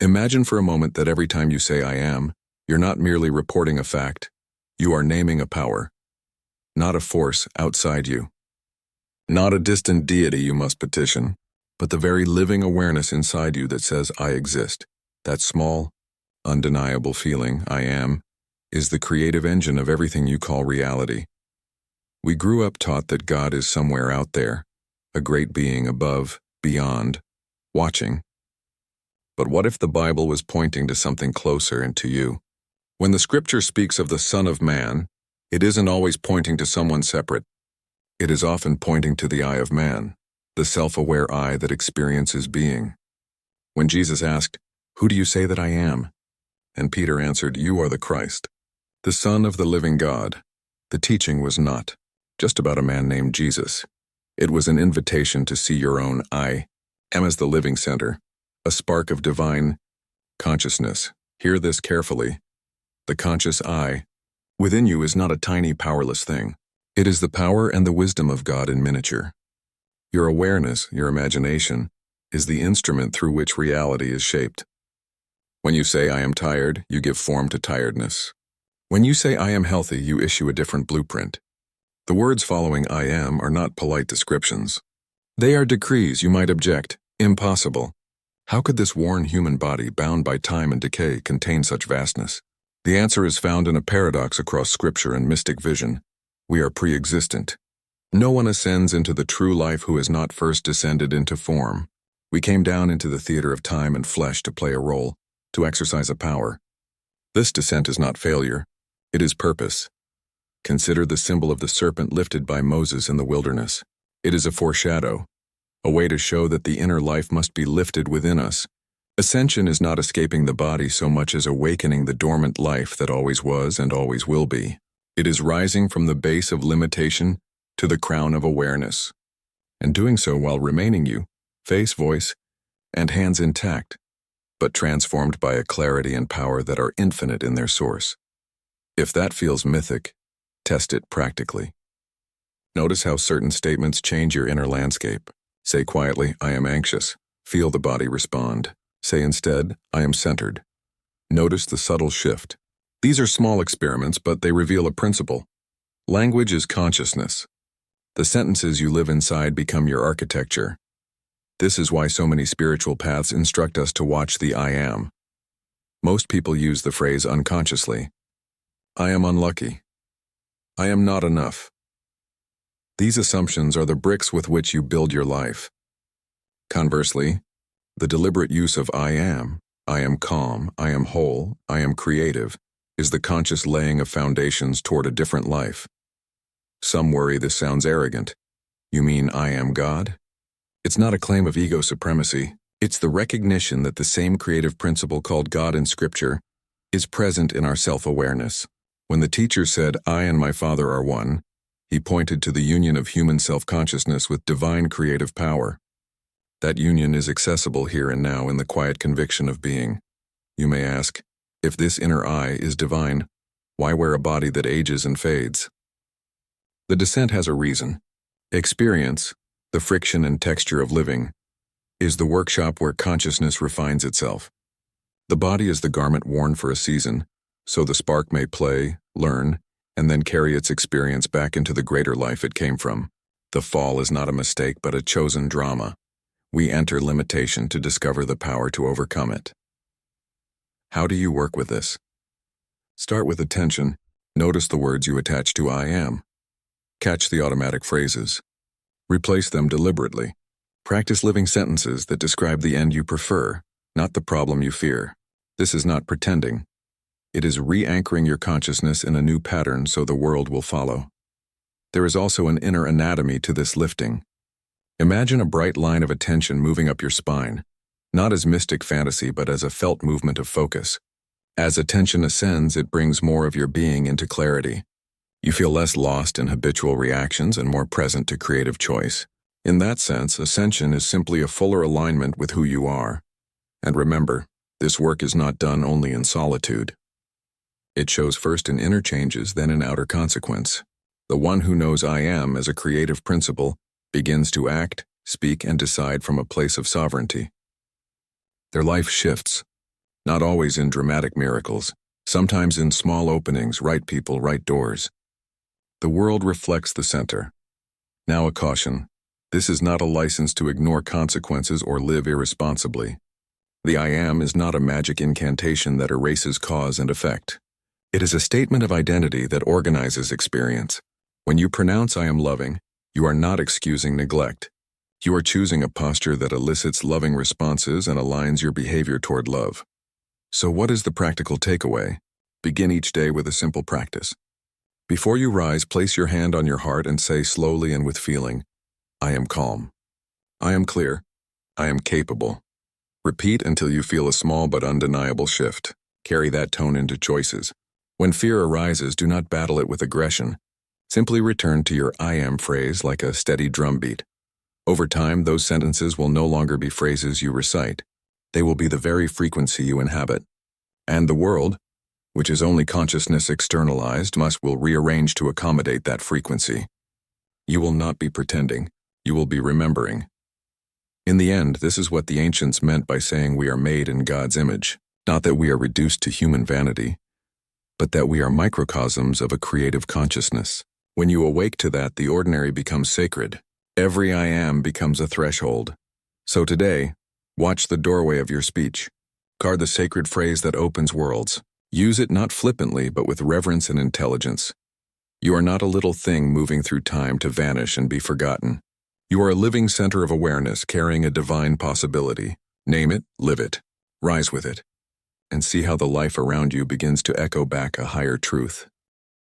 Imagine for a moment that every time you say I am, you're not merely reporting a fact, you are naming a power, not a force outside you. Not a distant deity you must petition, but the very living awareness inside you that says I exist. That small, undeniable feeling, I am, is the creative engine of everything you call reality. We grew up taught that God is somewhere out there, a great being above, beyond, watching. But what if the Bible was pointing to something closer and to you? When the scripture speaks of the Son of Man, it isn't always pointing to someone separate. It is often pointing to the eye of man, the self-aware eye that experiences being. When Jesus asked, "Who do you say that I am?" and Peter answered, "You are the Christ, the Son of the living God," the teaching was not just about a man named Jesus. It was an invitation to see your own I am as the living center, a spark of divine consciousness. Hear this carefully. The conscious I within you is not a tiny, powerless thing. It is the power and the wisdom of God in miniature. Your awareness, your imagination, is the instrument through which reality is shaped. When you say I am tired, you give form to tiredness. When you say I am healthy, you issue a different blueprint. The words following I am are not polite descriptions. They are decrees. You might object. Impossible. How could this worn human body, bound by time and decay, contain such vastness? The answer is found in a paradox across scripture and mystic vision. We are pre-existent. No one ascends into the true life who has not first descended into form. We came down into the theater of time and flesh to play a role, to exercise a power. This descent is not failure. It is purpose. Consider the symbol of the serpent lifted by Moses in the wilderness. It is a foreshadow, a way to show that the inner life must be lifted within us. Ascension is not escaping the body so much as awakening the dormant life that always was and always will be. It is rising from the base of limitation to the crown of awareness, and doing so while remaining you, face, voice, and hands intact, but transformed by a clarity and power that are infinite in their source. If that feels mythic, test it practically. Notice how certain statements change your inner landscape. Say quietly, I am anxious. Feel the body respond. Say instead, I am centered. Notice the subtle shift. These are small experiments, but they reveal a principle. Language is consciousness. The sentences you live inside become your architecture. This is why so many spiritual paths instruct us to watch the I am. Most people use the phrase unconsciously. I am unlucky. I am not enough. These assumptions are the bricks with which you build your life. Conversely, the deliberate use of I am calm, I am whole, I am creative, is the conscious laying of foundations toward a different life. Some worry this sounds arrogant. You mean I am God? It's not a claim of ego supremacy. It's the recognition that the same creative principle called God in Scripture is present in our self-awareness. When the teacher said, I and my Father are one, he pointed to the union of human self-consciousness with divine creative power. That union is accessible here and now in the quiet conviction of being. You may ask, if this inner I is divine, why wear a body that ages and fades? The descent has a reason. Experience, the friction and texture of living, is the workshop where consciousness refines itself. The body is the garment worn for a season, so the spark may play, learn, and then carry its experience back into the greater life it came from. The fall is not a mistake but a chosen drama. We enter limitation to discover the power to overcome it. How do you work with this? Start with attention. Notice the words you attach to I am. Catch the automatic phrases. Replace them deliberately. Practice living sentences that describe the end you prefer, not the problem you fear. This is not pretending. It is re-anchoring your consciousness in a new pattern so the world will follow. There is also an inner anatomy to this lifting. Imagine a bright line of attention moving up your spine, not as mystic fantasy but as a felt movement of focus. As attention ascends, it brings more of your being into clarity. You feel less lost in habitual reactions and more present to creative choice. In that sense, ascension is simply a fuller alignment with who you are. And remember, this work is not done only in solitude. It shows first in inner changes, then in outer consequence. The one who knows I am as a creative principle begins to act, speak, and decide from a place of sovereignty. Their life shifts. Not always in dramatic miracles, sometimes in small openings, right people, right doors. The world reflects the center. Now a caution. This is not a license to ignore consequences or live irresponsibly. The I am is not a magic incantation that erases cause and effect. It is a statement of identity that organizes experience. When you pronounce I am loving, you are not excusing neglect. You are choosing a posture that elicits loving responses and aligns your behavior toward love. So what is the practical takeaway? Begin each day with a simple practice. Before you rise, place your hand on your heart and say slowly and with feeling, I am calm. I am clear. I am capable. Repeat until you feel a small but undeniable shift. Carry that tone into choices. When fear arises, do not battle it with aggression. Simply return to your I am phrase like a steady drumbeat. Over time, those sentences will no longer be phrases you recite. They will be the very frequency you inhabit. And the world, which is only consciousness externalized, will rearrange to accommodate that frequency. You will not be pretending. You will be remembering. In the end, this is what the ancients meant by saying we are made in God's image. Not that we are reduced to human vanity, but that we are microcosms of a creative consciousness. When you awake to that, the ordinary becomes sacred. Every I am becomes a threshold. So today, watch the doorway of your speech. Guard the sacred phrase that opens worlds. Use it not flippantly, but with reverence and intelligence. You are not a little thing moving through time to vanish and be forgotten. You are a living center of awareness carrying a divine possibility. Name it, live it, rise with it, and see how the life around you begins to echo back a higher truth.